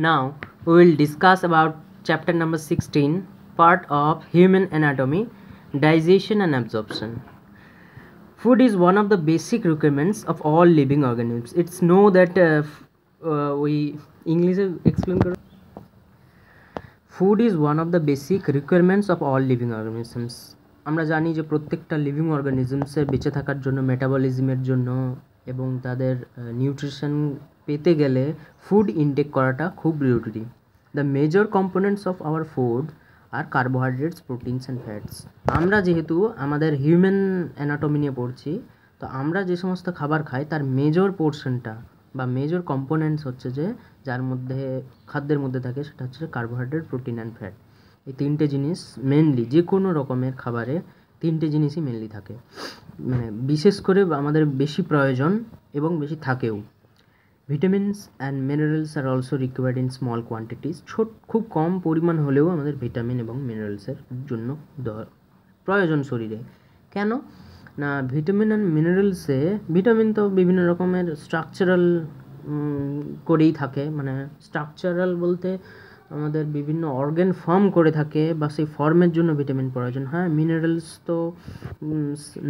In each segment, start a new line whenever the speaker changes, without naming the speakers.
Now we will discuss about chapter number 16, part of human anatomy, digestion and absorption. Food is one of the basic requirements of all living organisms. It's know that we English explain karo. Food is one of the basic requirements of all living organisms. আমরা জানি যে প্রত্যেকটা living অর্গানিজমসের বেঁচে থাকার জন্য, মেটাবলিজমের জন্য এবং তাদের নিউট্রিশন পেতে গেলে ফুড ইনটেক করাটা খুব জরুরি। The major components of our food are carbohydrates, proteins and fats. আমরা যেহেতু আমাদের হিউম্যান অ্যানাটমি নিয়ে পড়ছি, তো আমরা যে সমস্ত খাবার খাই তার মেজর পোর্শনটা বা মেজর কম্পোনেন্টস হচ্ছে যে যার মধ্যে খাদ্যের মধ্যে থাকে সেটা হচ্ছে কার্বোহাইড্রেট, প্রোটিন অ্যান্ড ফ্যাট। এই তিনটে জিনিস মেনলি যে কোনো রকমের খাবারে তিনটে জিনিসই মেনলি থাকে, মানে বিশেষ করে আমাদের বেশি প্রয়োজন এবং বেশি থাকেও। Vitamins and minerals are also required in small quantities. খুব কম পরিমাণ হলেও আমাদের ভিটামিন এবং মিনারেলসের জন্য প্রয়োজন শরীরে। কেন না, ভিটামিন অ্যান্ড মিনারেলসে, ভিটামিন তো বিভিন্ন রকমের স্ট্রাকচারাল করেই থাকে, মানে স্ট্রাকচারাল বলতে আমাদের বিভিন্ন অর্গ্যান ফর্ম করে থাকে বা সেই ফর্মের জন্য ভিটামিন প্রয়োজন হয়। মিনারেলস তো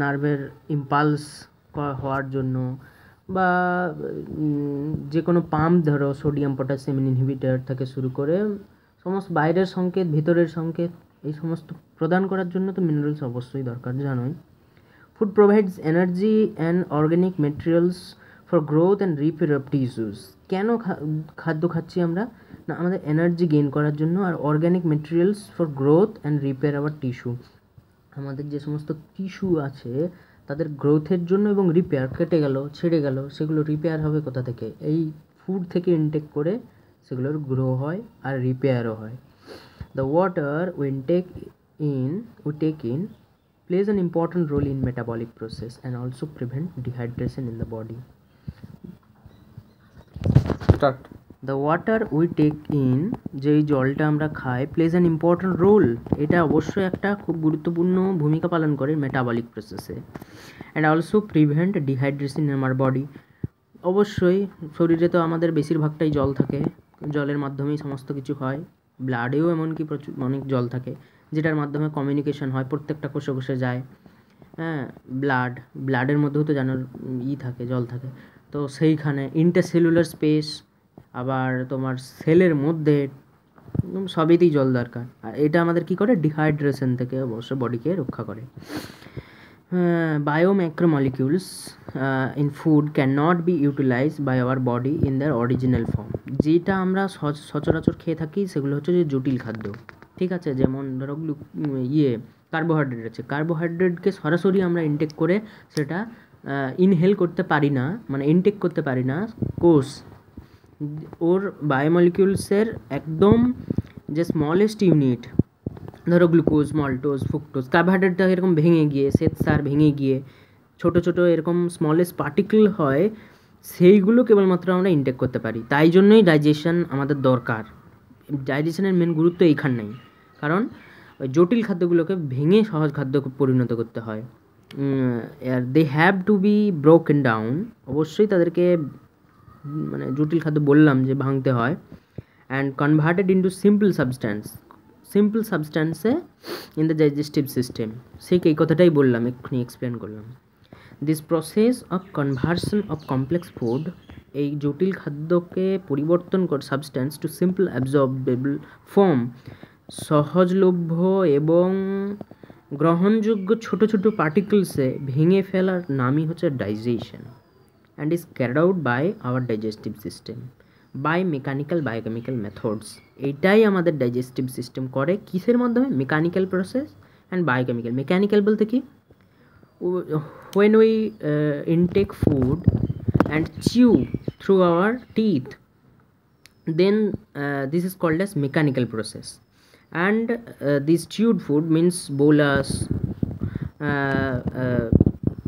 নার্ভের ইম্পালস হওয়ার জন্য বা যে কোনো পাম্প, ধরো সোডিয়াম পটাশিয়াম ইনহিবিটর থেকে শুরু করে সমস্ত বাইরের সংকেত, ভিতরের সংকেত, এই সমস্ত প্রদান করার জন্য তো মিনারেলস অবশ্যই দরকার, জানোই। Food provides energy and organic materials for growth and repair of tissues. কেন খাদ্য খাচ্ছি আমরা? না, আমাদের এনার্জি গেইন করার জন্য, আর organic materials for growth and repair our tissue. আমাদের যে সমস্ত টিস্যু আছে তাদের গ্রোথের জন্য এবং রিপেয়ার, কেটে গেল, ছেড়ে গেল, সেগুলো রিপেয়ার হবে কোথা থেকে? এই ফুড থেকে ইনটেক করে সেগুলোর গ্রো হয় আর রিপেয়ারও হয়। The water we take in plays an important role in metabolic process and also prevent dehydration in the body. Start. The water we take in, যেই জলটা আমরা খাই, plays an important role. এটা অবশ্যই একটা খুব গুরুত্বপূর্ণ ভূমিকা পালন করে মেটাবলিক প্রসেসে। and also prevent dehydration in our body. অবশ্যই শরীরে তো আমাদের বেশিরভাগটাই জল থাকে, জলের মাধ্যমেই সমস্ত কিছু হয়। ব্লাডেও এমনকি প্রচুর অনেক জল থাকে, যেটার মাধ্যমে কমিউনিকেশন হয়, প্রত্যেকটা কোষে কোষে যায়। হ্যাঁ, ব্লাডের মধ্যেও তো জানার থাকে, জল থাকে। তো সেইখানে ইন্টারসেলুলার স্পেস, আবার তোমার সেলের মধ্যে সবেতেই জল দরকার। আর এটা আমাদের কি করে? ডিহাইড্রেশন থেকে অবশ্য বডিকে রক্ষা করে। Biomacromolecules in food can not be utilized by our body in their original form. যেটা আমরা সচরাচর খেয়ে থাকি সেগুলো হচ্ছে যে জটিল খাদ্য, ঠিক আছে? যেমন ধরো কার্বোহাইড্রেট আছে, কার্বোহাইড্রেটকে সরাসরি আমরা ইনটেক করে সেটা ইনহেল করতে পারি না, মানে ইনটেক করতে পারি না। কোষ ওর বায়োমলিকিউলসের একদম যে স্মলেস্ট ইউনিট, ধরো গ্লুকোজ, মল্টোজ, ফ্রুক্টোজ, কার্বোহাইড্রেটটা এরকম ভেঙে গিয়ে, শ্বেতসার ভেঙে গিয়ে ছোটো ছোটো এরকম স্মলেস্ট পার্টিকেল হয়, সেইগুলো কেবলমাত্র আমরা ইনটেক করতে পারি। তাই জন্যই ডাইজেশন আমাদের দরকার। ডাইজেশনের মেন গুরুত্ব এইখানেই, কারণ ওই জটিল খাদ্যগুলোকে ভেঙে সহজ খাদ্য পরিণত করতে হয়। They have to be broken down. অবশ্যই তাদেরকে, মানে জটিল খাদ্য বললাম যে ভাঙতে হয়, অ্যান্ড কনভার্টেড ইন্টু সিম্পল সাবস্ট্যান্সে ইন দ্য ডাইজেস্টিভ সিস্টেম। সেই এই কথাটাই বললাম, এক্ষুনি এক্সপ্লেন করলাম। This process of conversion of complex food, এই জটিল খাদ্যকে পরিবর্তন করে substance to simple absorbable form, সহজলভ্য এবং গ্রহণযোগ্য ছোট ছোট পার্টিকেলসে ভেঙে ফেলার নামই হচ্ছে digestion, and is carried out by our digestive system by mechanical biochemical methods. এইটাই আমাদের ডাইজেস্টিভ সিস্টেম করে কিসের মাধ্যমে? Mechanical process and biochemical. Mechanical বলতে কি? when we intake food and chew through our teeth, then this is called as mechanical process, and this chewed food means bolus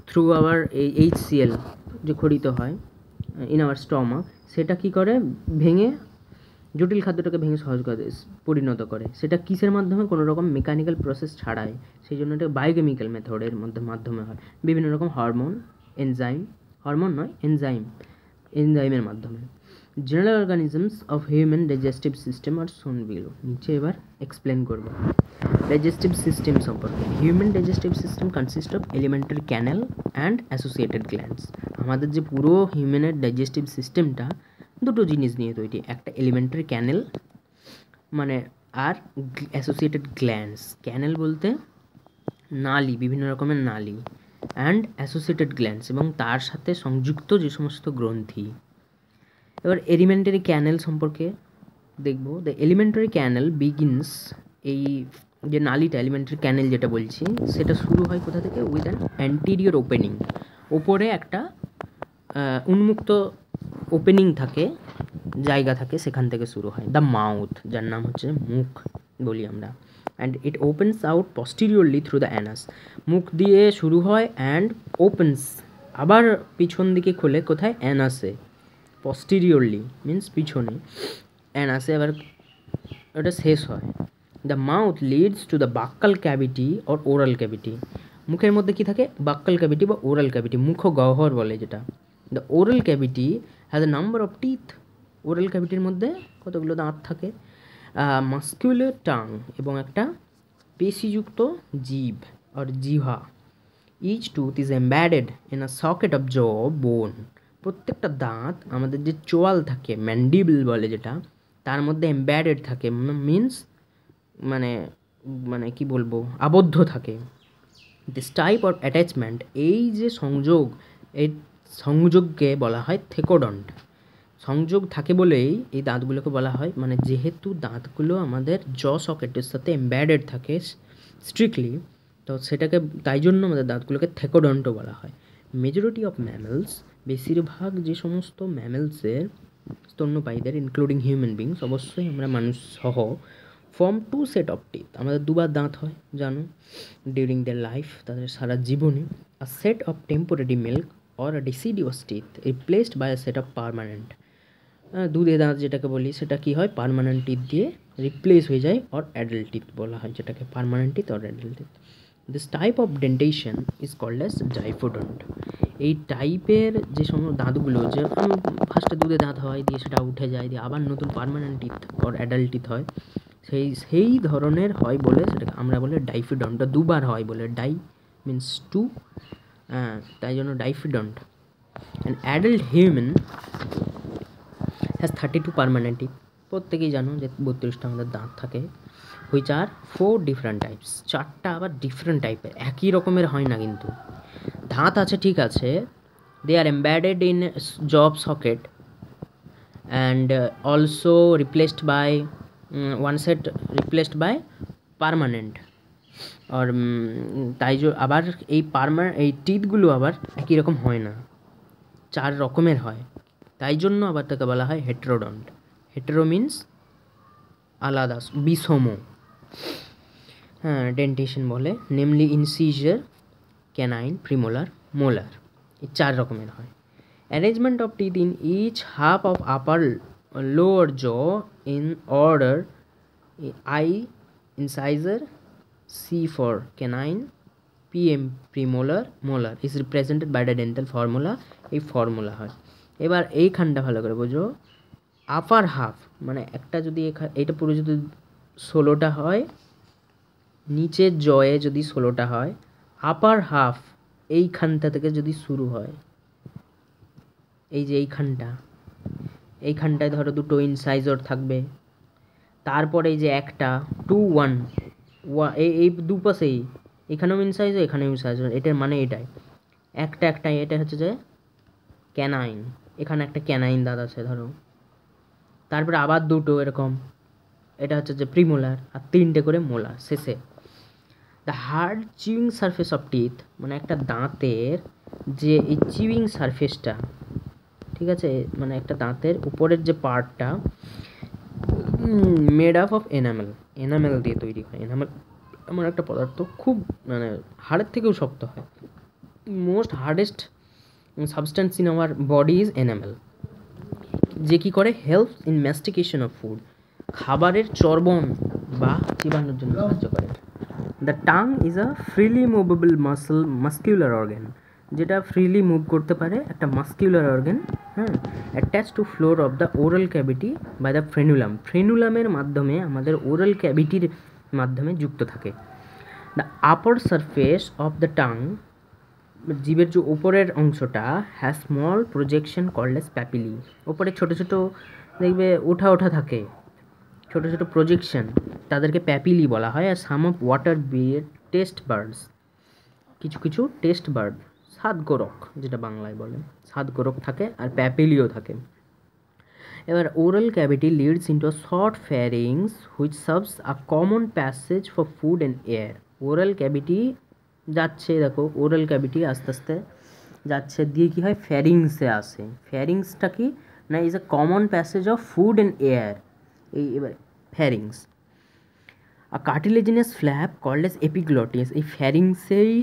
through our HCl যে খরিত হয় in our stomach, সেটা কি করে? ভেঙে জটিল খাদ্যটাকে ভেঙে সহজ করে পরিণত করে। সেটা কিসের মাধ্যমে? কোনো রকম মেকানিক্যাল প্রসেস ছাড়াই। সেই জন্য এটা বায়োকেমিক্যাল মেথডের মাধ্যমে হয়। বিভিন্ন রকম এনজাইমের মাধ্যমে। General organisms of human digestive system are shown below. নিচে এবার এক্সপ্লেন করবো ডাইজেস্টিভ সিস্টেম সম্পর্কে। Human digestive system consist of alimentary canal and associated glands. আমাদের যে পুরো হিউম্যানের ডাইজেস্টিভ সিস্টেমটা দুটো জিনিস নিয়ে তৈরি, একটা এলিমেন্টারি ক্যানেল মানে আর অ্যাসোসিয়েটেড গ্ল্যান্ডস। ক্যানেল বলতে নালী, বিভিন্ন রকমের নালী, অ্যান্ড অ্যাসোসিয়েটেড গ্ল্যান্ডস এবং তার সাথে সংযুক্ত যে সমস্ত গ্রন্থি। এবার এলিমেন্টারি ক্যানেল সম্পর্কে দেখব। দ্য এলিমেন্টারি ক্যানেল বিগিনস, এই যে নালীটা এলিমেন্টারি ক্যানেল যেটা বলছি সেটা শুরু হয় কোথা থেকে? With an anterior opening. ওপরে একটা উন্মুক্ত ওপেনিং থাকে, জায়গা থাকে, সেখান থেকে শুরু হয়। দ্য মাউথ, যার নাম হচ্ছে মুখ বলি আমরা, and it opens out posteriorly through the anus. মুখ দিয়ে শুরু হয় অ্যান্ড ওপেন্স, আবার পিছন দিকে খোলে কোথায়? অ্যানাসে। পস্টিরিয়রলি মিন্স পিছনে, অ্যানাসে আবার ওটা শেষ হয়। The mouth leads to the buccal cavity or oral cavity. মুখের মধ্যে কী থাকে? বাক্কাল ক্যাভিটি বা ওরাল ক্যাভিটি, মুখগহ্বর বলে যেটা। The oral cavity has a number of teeth. Oral ক্যাভিটির মধ্যে কতগুলো দাঁত থাকে? মাস্কুলার টাং এবং একটা পেশিযুক্ত জিভ আর জিহ্বা। Each tooth is embedded in a socket of jaw bone. প্রত্যেকটা দাঁত আমাদের যে চোয়াল থাকে, ম্যান্ডিবল বলে যেটা, তার মধ্যে এমব্যাডেড থাকে, মিন্স মানে মানে কি বলবো, আবদ্ধ থাকে। দিস টাইপ অফ অ্যাটাচমেন্ট, এই যে সংযোগ, এই সংযোগকে বলা হয় থেকোডন্ট। সংযোগ থাকে বলেই এই দাঁতগুলোকে বলা হয়, মানে যেহেতু দাঁতগুলো আমাদের জ সকেটের সাথে এমব্যাডেড থাকে স্ট্রিক্টলি, তো সেটাকে তাই জন্য আমাদের দাঁতগুলোকে থেকোডন্টও বলা হয়। মেজরিটি অফ ম্যামেলস, বেশিরভাগ যে সমস্ত ম্যামেলসের স্তন্যপায়ীদের ইনক্লুডিং হিউম্যান বিংস, অবশ্যই আমরা মানুষ সহ, form two set of teeth, আমাদের দুবার দাঁত হয় জানো, ডিউরিং দেয়ার লাইফ, তাদের সারা জীবনে। A set of temporary milk or a deciduous teeth replaced by a set of permanent. দুধে দাঁত যেটাকে বলি সেটা কি হয়? পার্মানেন্ট টিথ দিয়ে রিপ্লেস হয়ে যায়, অর অ্যাডাল্ট টিথ বলা হয় যেটাকে, permanent teeth or adult teeth. This type of dentition is called as diphyodont. এই টাইপের যে সমস্ত দাঁতগুলো, যেরকম ফার্স্টে দুধে দাঁত হয়, দিয়ে সেটা উঠে যায়, দিয়ে আবার নতুন permanent teeth or adult teeth হয়, সেই ধরনের হয় বলে সেটাকে আমরা বলি ডাইফিডন্ট। দুবার হয় বলে, ডাই মিন্স টু, তাই জন্য diphyodont. And adult human has 32 permanent teeth. প্রত্যেকেই জানো যে 32টা আমাদের দাঁত থাকে। Which are 4 different types. 4টা আবার ডিফারেন্ট টাইপের, একই রকমের হয় না কিন্তু। দাঁত আছে ঠিক আছে, they are embedded in jaw socket and also replaced by one set replaced by permanent. আর তাই আবার এই টিথগুলো আবার একই রকম হয় না, 4 রকমের হয়, তাই জন্য আবার তাকে বলা হয় হেটেরোডন্ট। হেটেরো মিন্স আলাদা, বিষম। হ্যাঁ, ডেন্টেশন বলে, namely incisor, canine, premolar, molar, এই 4 রকমের হয়। Arrangement of teeth in each half of upper lower jaw in order: I incisor, C for canine, PM premolar, molar is represented by the dental formula. এই formula হয়। এবার এইখানটা ভালো করে বোঝো, আপার হাফ মানে একটা যদি এইটা পুরো যদি 16টা হয়, নিচের জয়ে যদি 16টা হয়, আপার হাফ এইখানটা থেকে যদি শুরু হয়, এই যে এইখানটায় ধরো দুটো ইনসাইজর থাকবে, তারপরে এই যে একটা 2 1 এই দুপাশেই, এখানেও ইনসাইজর এখানেও ইনসাইজর, এটার মানে এটাই একটা এটা হচ্ছে যে ক্যানাইন, এখানে একটা ক্যানাইন দাঁত আছে ধরো, তারপরে আবার দুটো এরকম, এটা হচ্ছে যে প্রিমোলার, আর 3টে করে মোলার শেষে। The hard chewing surface of teeth, মানে একটা দাঁতের যে এই চিউইং সারফেসটা, ঠিক আছে, মানে একটা দাঁতের উপরের যে পার্টটা মেড আপ অফ এনামেল দিয়ে তৈরি হয়। এনামেল এমন একটা পদার্থ খুব মানে হাড়ের থেকেও শক্ত হয়। Most hardest substance in our body is enamel, যে কী করে? Help in mastication of food, খাবারের চর্বণ বা চিবানোর জন্য সাহায্য করে। The tongue is a freely movable muscular organ, যেটা ফ্রিলি মুভ করতে পারে, একটা মাস্কিউলার অর্গান, হ্যাঁ, attach to floor of the oral cavity by the frenulum. ফ্রেনুলামের মাধ্যমে আমাদের ওরাল ক্যাভিটির মাধ্যমে যুক্ত থাকে। The upper surface of the tongue, জিভের যে উপরের অংশটা, has small projection called as papillae. ওপরে ছোট ছোট দেখবে ওঠা ওঠা থাকে, ছোট ছোট প্রজেকশন, তাদেরকে প্যাপিলি বলা হয়। আর some of water bear taste buds, কিছু কিছু টেস্ট বার্ড, সাতগোরক যেটা বাংলায় বলে, সাতগোরক থাকে আর প্যাপিলিও থাকে। এবার oral cavity leads into short pharynx which serves a common passage for food and air. Oral cavity যাচ্ছে, দেখো ওরাল ক্যাভিটি আস্তে আস্তে যাচ্ছে, দিয়ে কী হয়, ফ্যারিংসে আসে। ফ্যারিংসটা কি না, is a common passage of food and air. এই এবার ফ্যারিংস, আর cartilaginous flap called as epiglottis. এই ফ্যারিংসেই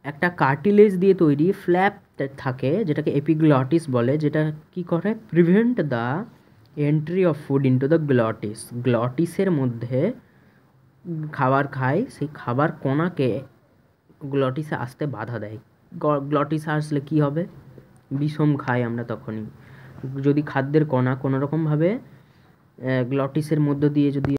একটা কার্টিলেজ দিয়ে তৈরি ফ্ল্যাপ থাকে, যেটাকে এপিগ্লটিস বলে, যেটা কি করে, prevent the entry of food into the glottis. গ্লটিসের মধ্যে খাবার খায়, সেই খাবার কণাকে গ্লটিসে আসতে বাধা দেয়। গ্লটিসে আসলে কি হবে, বিষম খাই আমরা তখনই। যদি খাদ্যের কণা কোনোরকমভাবে গ্লটিসের মধ্য দিয়ে যদি